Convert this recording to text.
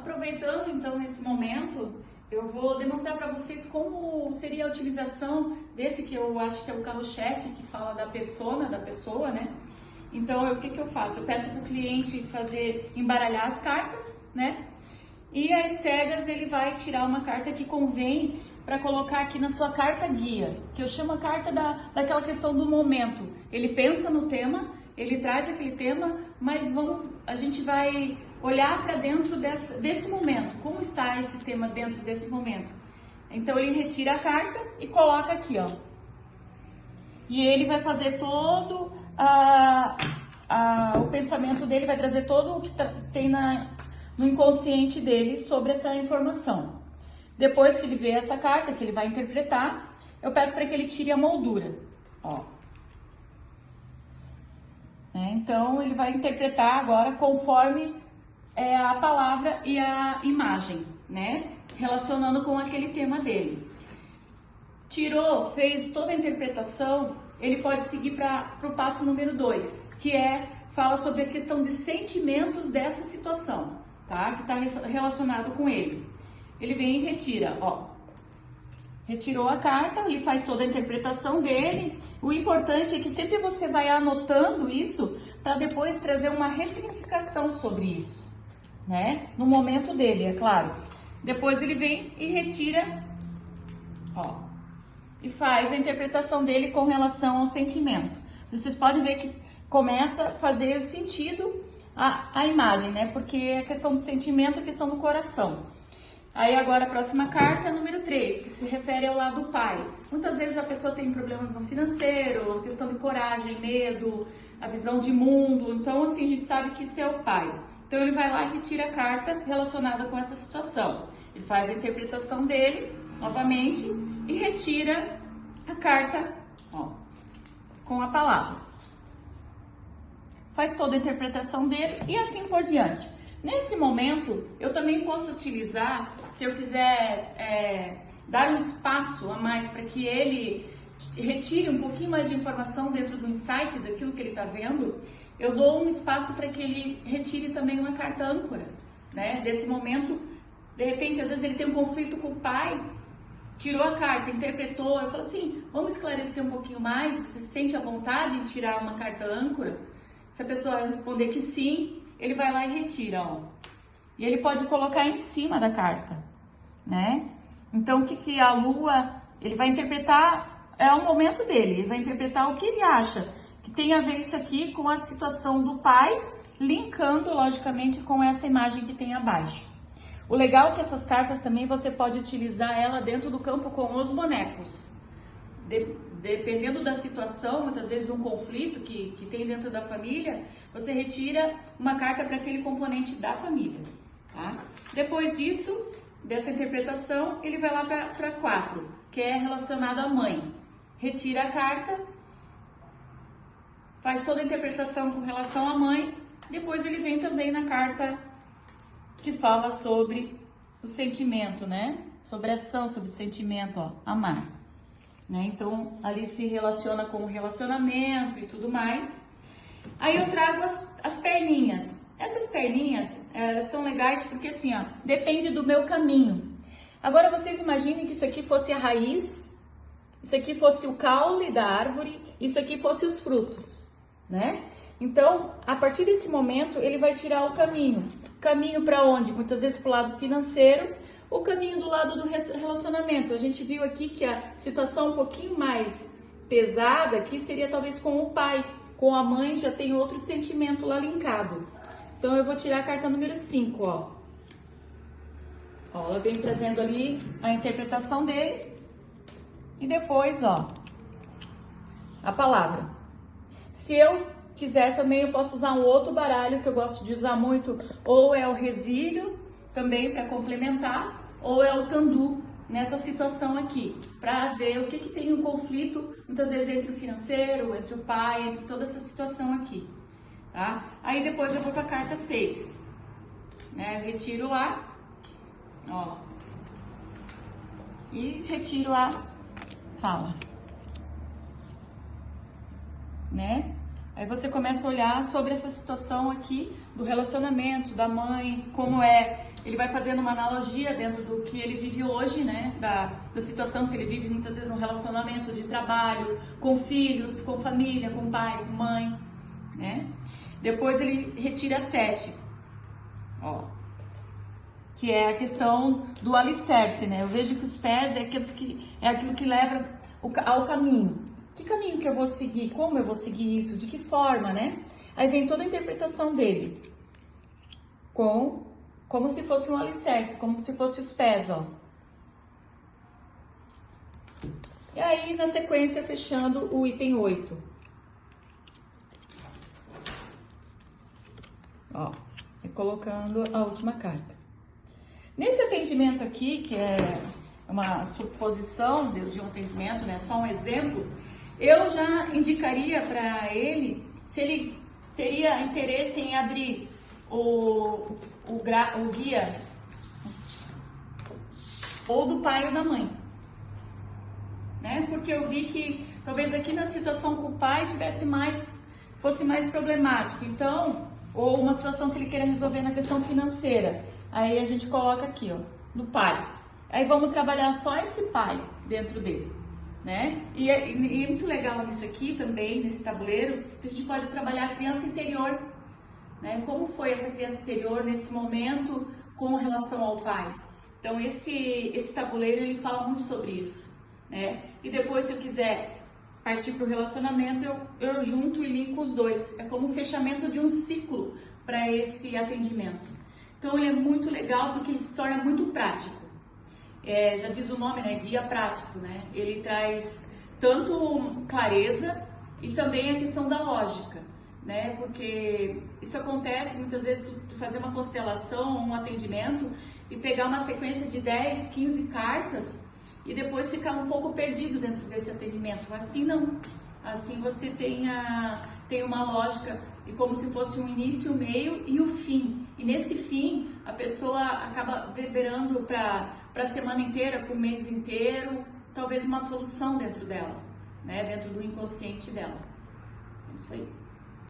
Aproveitando então nesse momento, eu vou demonstrar para vocês como seria a utilização desse que eu acho que é o carro-chefe, que fala da persona, da pessoa, né? Então, o que eu faço? Eu peço para o cliente embaralhar as cartas, né? E às cegas ele vai tirar uma carta que convém para colocar aqui na sua carta guia, que eu chamo a carta daquela questão do momento. Ele pensa no tema, ele traz aquele tema, mas a gente vai olhar para dentro desse momento. Como está esse tema dentro desse momento? Então ele retira a carta e coloca aqui, ó. E ele vai fazer todo o pensamento dele, vai trazer todo o que tem no inconsciente dele sobre essa informação. Depois que ele vê essa carta, que ele vai interpretar, eu peço para que ele tire a moldura, ó. Então, ele vai interpretar agora conforme a palavra e a imagem, né? Relacionando com aquele tema dele. Tirou, fez toda a interpretação, ele pode seguir para o passo número 2, que fala sobre a questão de sentimentos dessa situação, tá? Que está relacionado com ele. Ele vem e retira, ó. Retirou a carta, ele faz toda a interpretação dele. O importante é que sempre você vai anotando isso para depois trazer uma ressignificação sobre isso, né? No momento dele, é claro. Depois ele vem e retira, ó, e faz a interpretação dele com relação ao sentimento. Vocês podem ver que começa a fazer o sentido a imagem, né? Porque é a questão do sentimento, a questão do coração. Aí agora a próxima carta é número 3, que se refere ao lado do pai. Muitas vezes a pessoa tem problemas no financeiro, questão de coragem, medo, a visão de mundo. Então assim, a gente sabe que isso é o pai. Então ele vai lá e retira a carta relacionada com essa situação. Ele faz a interpretação dele, novamente, e retira a carta, ó, com a palavra. Faz toda a interpretação dele e assim por diante. Nesse momento, eu também posso utilizar, se eu quiser dar um espaço a mais para que ele retire um pouquinho mais de informação dentro do insight, daquilo que ele está vendo, eu dou um espaço para que ele retire também uma carta âncora, né? Desse momento, de repente, às vezes ele tem um conflito com o pai, tirou a carta, interpretou, eu falo assim, vamos esclarecer um pouquinho mais, você se sente à vontade em tirar uma carta âncora? Se a pessoa responder que sim, ele vai lá e retira, ó. E ele pode colocar em cima da carta, né? Então, o que a lua, ele vai interpretar, é o momento dele, ele vai interpretar o que ele acha que tem a ver isso aqui com a situação do pai, linkando, logicamente, com essa imagem que tem abaixo. O legal é que essas cartas também você pode utilizar ela dentro do campo com os bonecos. Dependendo da situação, muitas vezes de um conflito que tem dentro da família, você retira uma carta para aquele componente da família, tá? Depois disso, dessa interpretação, ele vai lá para 4, que é relacionado à mãe. Retira a carta, faz toda a interpretação com relação à mãe, depois ele vem também na carta que fala sobre o sentimento, né? Sobre a ação, sobre o sentimento, ó, amar. Né? Então, ali se relaciona com o relacionamento e tudo mais. Aí eu trago as perninhas. Essas perninhas, elas são legais porque assim, ó, depende do meu caminho. Agora vocês imaginem que isso aqui fosse a raiz, isso aqui fosse o caule da árvore, isso aqui fosse os frutos, né? Então, a partir desse momento, ele vai tirar o caminho. Caminho para onde? Muitas vezes para o lado financeiro, o caminho do lado do relacionamento. A gente viu aqui que a situação um pouquinho mais pesada aqui seria talvez com o pai. Com a mãe já tem outro sentimento lá linkado. Então eu vou tirar a carta número 5, ó. Ó, ela vem trazendo ali a interpretação dele. E depois, ó, a palavra. Se eu quiser também, eu posso usar um outro baralho que eu gosto de usar muito. Ou é o resílio, também para complementar, ou é o tandu nessa situação aqui, para ver o que tem um conflito, muitas vezes entre o financeiro, entre o pai, entre toda essa situação aqui, tá? Aí depois eu vou para a carta 6, né? Eu retiro lá, ó, e retiro a fala, né? Aí você começa a olhar sobre essa situação aqui do relacionamento, da mãe, como é ele vai fazendo uma analogia dentro do que ele vive hoje, né? Da situação que ele vive muitas vezes no relacionamento de trabalho, com filhos, com família, com pai, com mãe, né? Depois ele retira 7, ó, que é a questão do alicerce, né? Eu vejo que os pés é aquilo que leva ao caminho. Que caminho que eu vou seguir? Como eu vou seguir isso? De que forma, né? Aí vem toda a interpretação dele, como se fosse um alicerce, como se fosse os pés, ó. E aí, na sequência, fechando o item 8. Ó, e colocando a última carta. Nesse atendimento aqui, que é uma suposição de um atendimento, né? Só um exemplo, eu já indicaria para ele se ele teria interesse em abrir o guia ou do pai ou da mãe, né? Porque eu vi que talvez aqui na situação com o pai fosse mais problemático, então, ou uma situação que ele queira resolver na questão financeira. Aí a gente coloca aqui, ó, no pai. Aí vamos trabalhar só esse pai dentro dele, né? E é muito legal nisso aqui também, nesse tabuleiro, que a gente pode trabalhar a criança interior, né? Como foi essa criança interior nesse momento com relação ao pai. Então esse tabuleiro ele fala muito sobre isso, né? E depois, se eu quiser partir para o relacionamento, eu junto e linko os dois. É como o fechamento de um ciclo para esse atendimento. Então ele é muito legal porque ele se torna muito prático. Já diz o nome, né? Guia prático, né? Ele traz tanto clareza e também a questão da lógica, né? Porque isso acontece muitas vezes, tu fazer uma constelação, um atendimento e pegar uma sequência de 10, 15 cartas e depois ficar um pouco perdido dentro desse atendimento. Assim não. Assim você tem uma lógica e como se fosse um início, o meio e o fim. E nesse fim, a pessoa acaba reverberando para a semana inteira, para o mês inteiro, talvez uma solução dentro dela, né? Dentro do inconsciente dela. É isso aí.